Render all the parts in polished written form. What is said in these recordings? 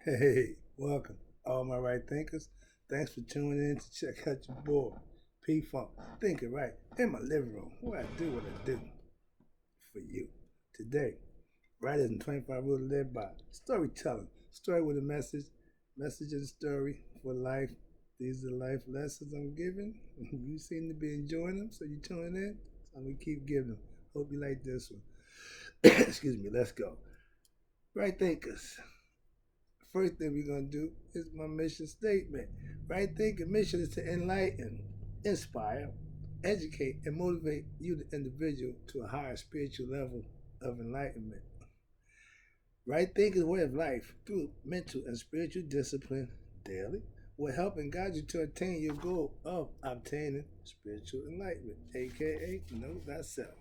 Hey, welcome, all my right thinkers. Thanks for tuning in to check out your boy, P Funk, thinking right in my living room, where I do what I do for you. Today, writers in 25 Rules to Live By, storytelling, story with a message of the story for life. These are life lessons I'm giving. You seem to be enjoying them, so you tuning in. So I'm gonna keep giving them. Hope you like this one. Excuse me. Let's go. Right thinkers. First thing we're going to do is my mission statement. Right thinking mission is to enlighten, inspire, educate, and motivate you, the individual, to a higher spiritual level of enlightenment. Right thinking is a way of life through mental and spiritual discipline daily will help and guide you to attain your goal of obtaining spiritual enlightenment, aka know thyself.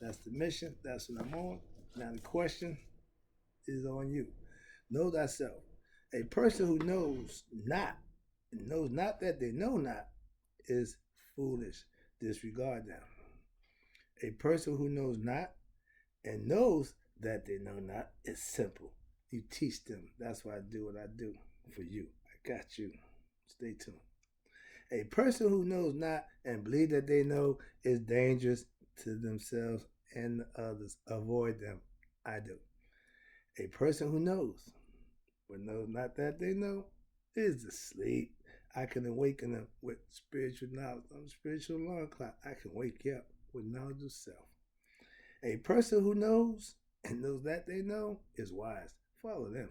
That's the mission. That's what I'm on. Now the question is on you. Know thyself. A person who knows not that they know not, is foolish. Disregard them. A person who knows not and knows that they know not is simple. You teach them. That's why I do what I do for you. I got you. Stay tuned. A person who knows not and believes that they know is dangerous to themselves and others. Avoid them. I do. A person who knows but knows not that they know is asleep. I can awaken them with spiritual knowledge. I'm a spiritual alarm clock. I can wake you up with knowledge of self. A person who knows and knows that they know is wise. Follow them.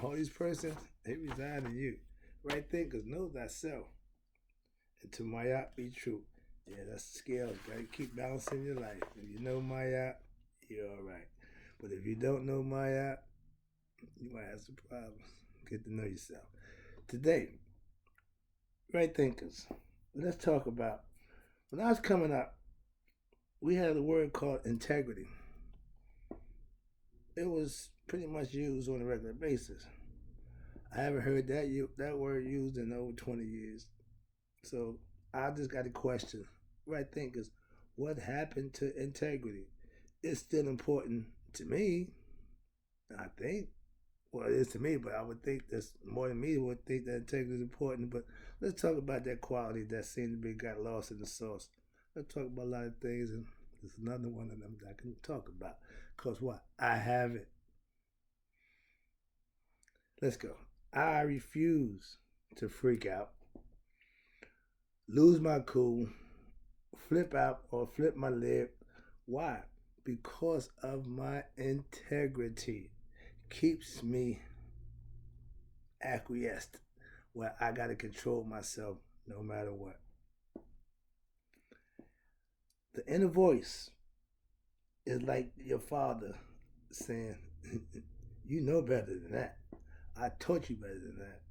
All these persons, they reside in you. Right thinkers, know thyself. And to Mayat be true. Yeah, that's the scales. Gotta keep balancing your life. If you know Mayat, you're all right. But if you don't know Mayat, you might have some problems. Get to know yourself. Today, right thinkers, let's talk about when I was coming up, we had a word called integrity. It was pretty much used on a regular basis. I haven't heard that word used in over 20 years. So I just got a question. Right thinkers, what happened to integrity? It's still important to me, I think. Well, it is to me, but I would think that's more than me would think that integrity is important. But let's talk about that quality that seems to be got lost in the sauce. Let's talk about a lot of things, and there's another one of them that I can talk about. Cause what? I have it. Let's go. I refuse to freak out, lose my cool, flip out, or flip my lid. Why? Because of my integrity keeps me acquiesced where I got to control myself no matter what. The inner voice is like your father saying, you know better than that. I taught you better than that.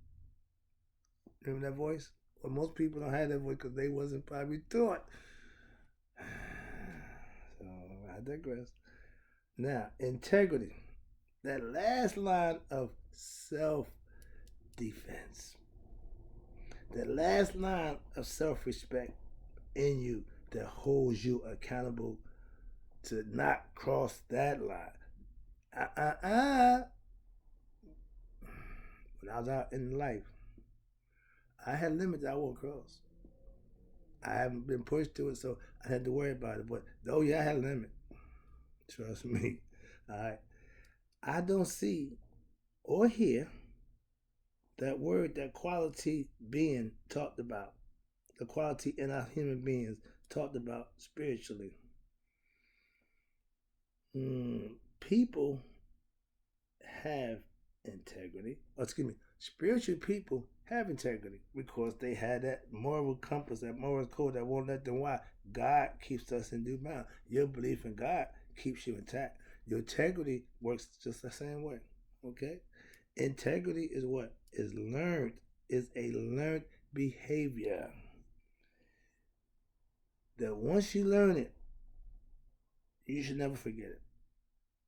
Remember that voice? Well, most people don't have that voice because they wasn't probably taught. So I digress. Now, integrity. That last line of self defense. That last line of self respect in you that holds you accountable to not cross that line. Uh uh uh. When I was out in life, I had limits I won't cross. I haven't been pushed to it, so I had to worry about it. But oh yeah, I had a limit. Trust me. All right. I don't see or hear that word, that quality being talked about, the quality in our human beings talked about spiritually. People have integrity. Oh, excuse me. Spiritual people have integrity because they had that moral compass, that moral code that won't let them why. God keeps us in due bound. Your belief in God keeps you intact. Your integrity works just the same way. Okay? Integrity is what? Is learned, is a learned behavior. That once you learn it, you should never forget it.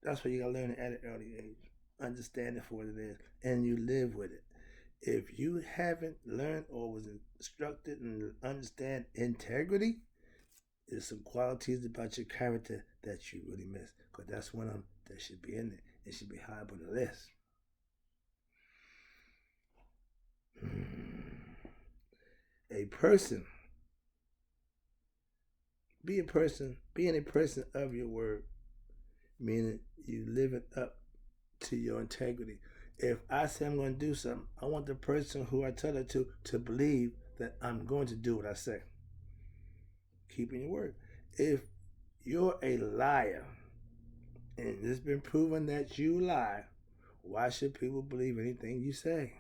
That's why you gotta learn it at an early age. Understand it for what it is, and you live with it. If you haven't learned or was instructed and understand integrity, there's some qualities about your character that you really miss. Because that's one of them that should be in there. It should be high up on the list. a person, being a person of your word, meaning you living up to your integrity. If I say I'm going to do something, I want the person who I tell it to believe that I'm going to do what I say. Keeping your word. If you're a liar and it's been proven that you lie, why should people believe anything you say?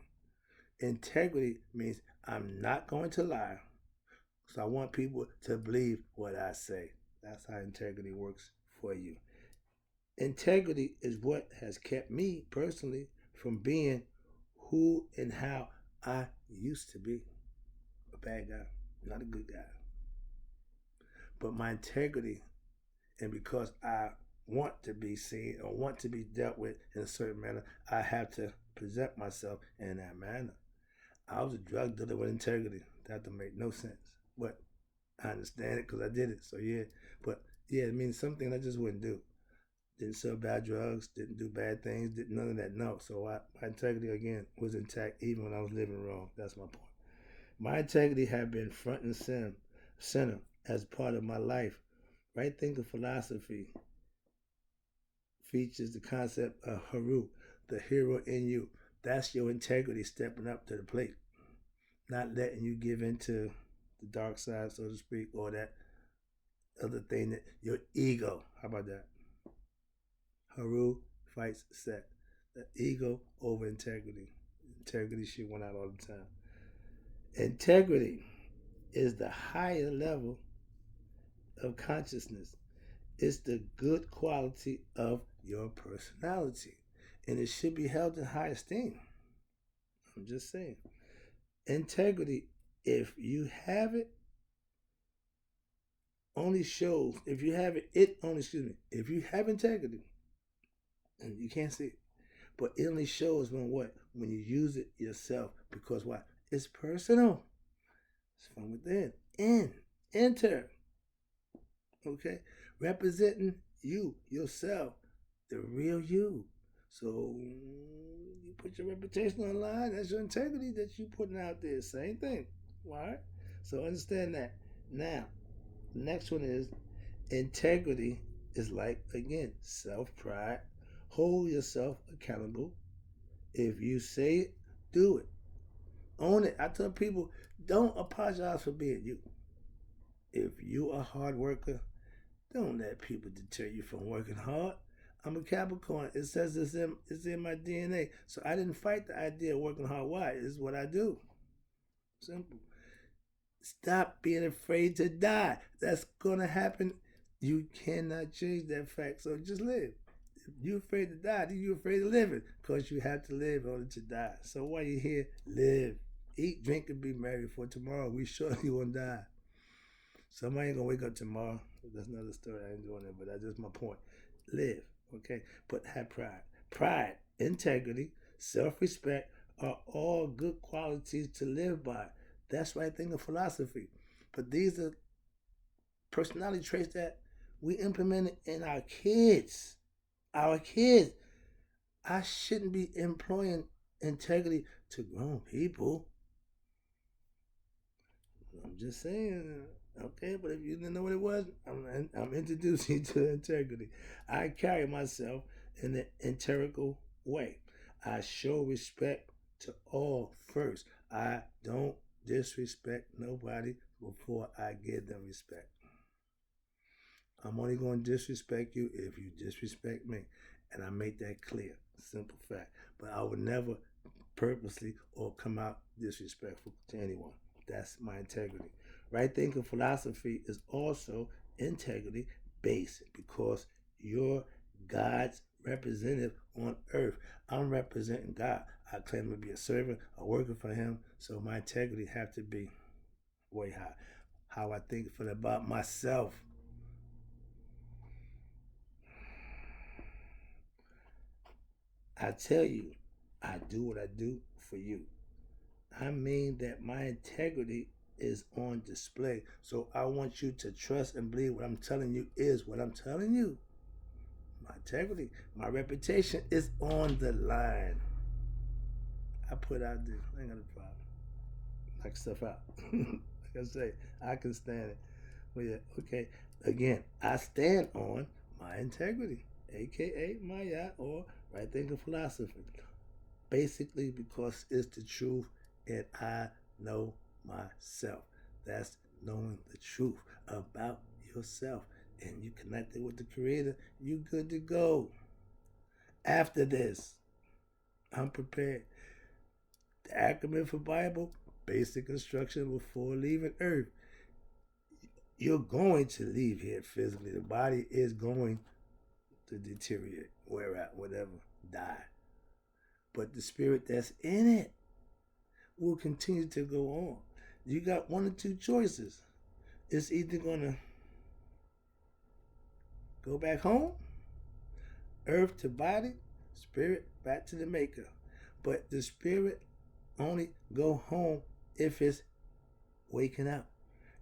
Integrity means I'm not going to lie. So I want people to believe what I say. That's how integrity works for you. Integrity is what has kept me personally from being who and how I used to be. A bad guy, not a good guy. But my integrity, and because I want to be seen or want to be dealt with in a certain manner, I have to present myself in that manner. I was a drug dealer with integrity. That don't make no sense. But I understand it because I did it. So yeah. But yeah, it means something I just wouldn't do. Didn't sell bad drugs, didn't do bad things, did none of that. No. So my integrity again was intact even when I was living wrong. That's my point. My integrity had been front and center as part of my life. Right thinking philosophy features the concept of Haru, the hero in you. That's your integrity stepping up to the plate, not letting you give into the dark side, so to speak, or that other thing that your ego. How about that? Haru fights Set. The ego over integrity. Integrity shit went out all the time. Integrity is the higher level of consciousness. It's the good quality of your personality. And it should be held in high esteem. I'm just saying. Integrity, if you have it, only shows, if you have it, it only, excuse me, if you have integrity, and you can't see it, but it only shows when what? When you use it yourself. Because why? It's personal. It's from within. Enter. Okay? Representing you, yourself, the real you. So you put your reputation online, that's your integrity that you putting out there. Same thing. All right? So understand that. Now, the next one is integrity is like, again, self-pride. Hold yourself accountable. If you say it, do it. Own it. I tell people, don't apologize for being you. If you are a hard worker, don't let people deter you from working hard. I'm a Capricorn. It says it's in my DNA. So I didn't fight the idea of working hard. Why? It's what I do. Simple. Stop being afraid to die. That's going to happen. You cannot change that fact. So just live. If you're afraid to die, then you're afraid of living because you have to live in order to die. So while you're here, live. Eat, drink, and be merry, for tomorrow we surely won't die. Somebody ain't gonna wake up tomorrow. That's another story. I ain't doing it, but that's just my point. Live, okay? But have pride. Pride, integrity, self-respect are all good qualities to live by. That's right thing of philosophy. But these are personality traits that we implement in our kids. Our kids. I shouldn't be employing integrity to grown people. I'm just saying. Okay, but if you didn't know what it was, I'm introducing you to integrity. I carry myself in an integral way. I show respect to all first. I don't disrespect nobody before I give them respect. I'm only going to disrespect you if you disrespect me. And I make that clear. Simple fact. But I would never purposely or come out disrespectful to anyone. That's my integrity. Right thinking philosophy is also integrity based because you're God's representative on earth. I'm representing God. I claim to be a servant, a worker for Him. So my integrity have to be way high. How I think for about myself. I tell you, I do what I do for you. I mean that my integrity is on display. So I want you to trust and believe what I'm telling you is what I'm telling you. My integrity, my reputation is on the line. I put out there. I ain't got a problem. Knock stuff out. Like I say, I can stand it. Well, yeah, okay. Again, I stand on my integrity, aka my yacht or right thinking philosophy. Basically, because it's the truth and I know myself. That's knowing the truth about yourself. And you connected with the Creator, you good to go. After this, I'm prepared. The acronym for Bible, basic instruction before leaving Earth. You're going to leave here physically. The body is going to deteriorate, wear out, whatever, die. But the spirit that's in it will continue to go on. You got one or two choices. It's either going to go back home, earth to body, spirit back to the maker. But the spirit only go home if it's waking up,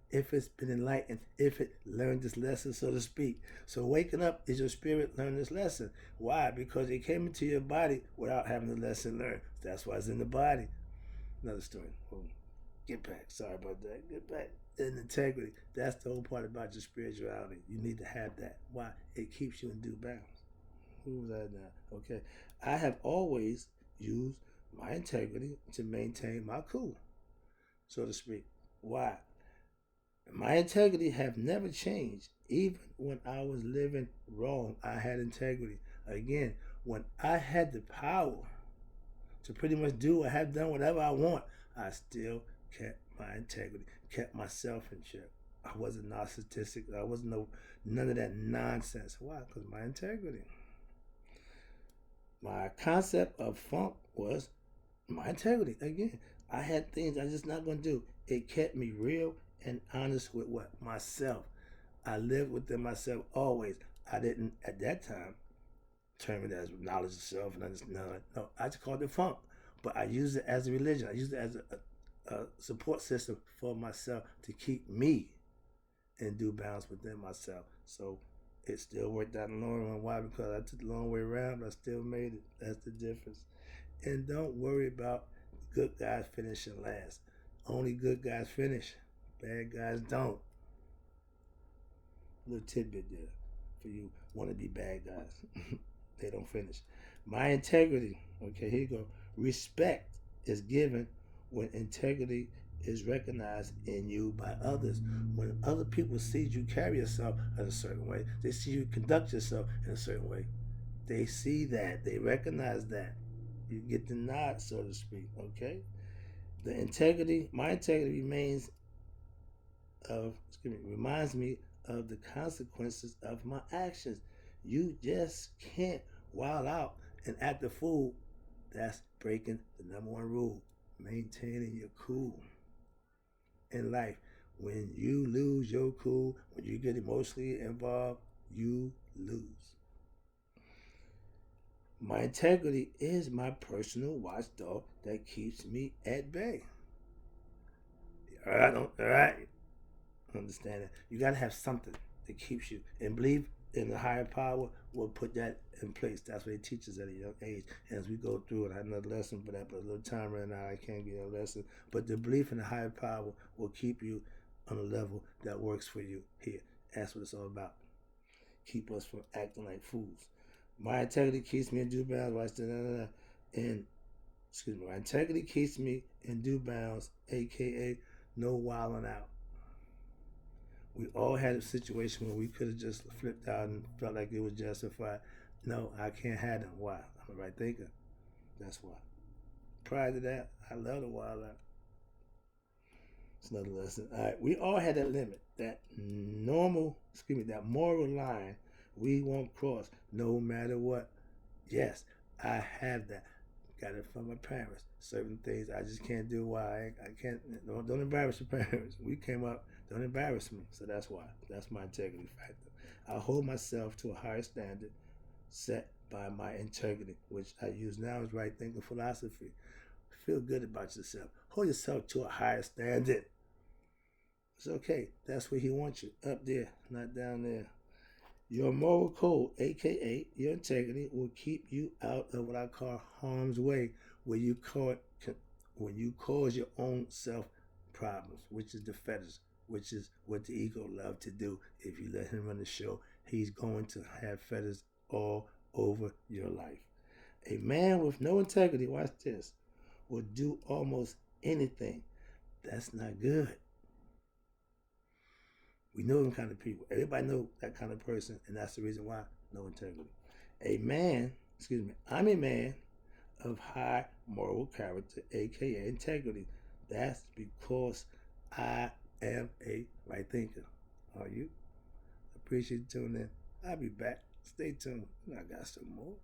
if it's been enlightened, if it learned this lesson, so to speak. So waking up is your spirit learning this lesson. Why? Because it came into your body without having the lesson learned. That's why it's in the body. Another story. Get back. Sorry about that. Get back. In integrity. That's the whole part about your spirituality. You need to have that. Why? It keeps you in due bounds. Who was that now? Okay. I have always used my integrity to maintain my cool, so to speak. Why? My integrity have never changed. Even when I was living wrong, I had integrity. Again, when I had the power to pretty much do or have done whatever I want, I still kept my integrity, kept myself in check. I wasn't narcissistic. I wasn't none of that nonsense. Why? Because my integrity. My concept of funk was my integrity. Again, I had things I just not gonna do. It kept me real and honest with what myself. I lived within myself always. I didn't at that time term it as knowledge of self and understanding. No, I just called it funk. But I used it as a religion. I used it as a support system for myself to keep me in due balance within myself. So it still worked out in the long run. Why? Because I took the long way around, but I still made it. That's the difference. And don't worry about good guys finishing last. Only good guys finish. Bad guys don't. Little tidbit there for you want to be bad guys. They don't finish. My integrity. Okay, here you go. Respect is given when integrity is recognized in you by others. When other people see you carry yourself in a certain way, they see you conduct yourself in a certain way. They see that. They recognize that. You get the nod, so to speak. Okay. The integrity. My integrity reminds me of the consequences of my actions. You just can't wild out and act a fool. That's breaking the number one rule. Maintaining your cool in life. When you lose your cool, when you get emotionally involved, you lose. My integrity is my personal watchdog that keeps me at bay. All right. Understand that. You gotta have something that keeps you and believe in the higher power will put that in place. That's what they teach us at a young age. And as we go through it, I have another lesson for that, but a little time right now I can't get a lesson. But the belief in the higher power will keep you on a level that works for you here. That's what it's all about. Keep us from acting like fools. My integrity keeps me in due bounds. And my integrity keeps me in due bounds, aka no wilding out. We all had a situation where we could have just flipped out and felt like it was justified. No, I can't have them. Why? I'm a right thinker. That's why. Prior to that, I love the wild out. It's another lesson. All right, we all had that limit, that that moral line we won't cross no matter what. Yes, I have that. Got it from my parents. Certain things I just can't do. Why? I can't. Don't embarrass your parents. We came up. Don't embarrass me. So that's why. That's my integrity factor. I hold myself to a higher standard set by my integrity, which I use now as right thinking philosophy. Feel good about yourself. Hold yourself to a higher standard. It's okay. That's where he wants you. Up there, not down there. Your moral code, aka your integrity, will keep you out of what I call harm's way, where you cause your own self problems, which is the fetters, which is what the ego love to do. If you let him run the show, he's going to have fetters all over your life. A man with no integrity, watch this, will do almost anything. That's not good. We know them kind of people. Everybody know that kind of person, and that's the reason why. No integrity. I'm a man of high moral character, aka integrity. That's because I am a right thinker. Are you? Appreciate you tuning in. I'll be back. Stay tuned. I got some more.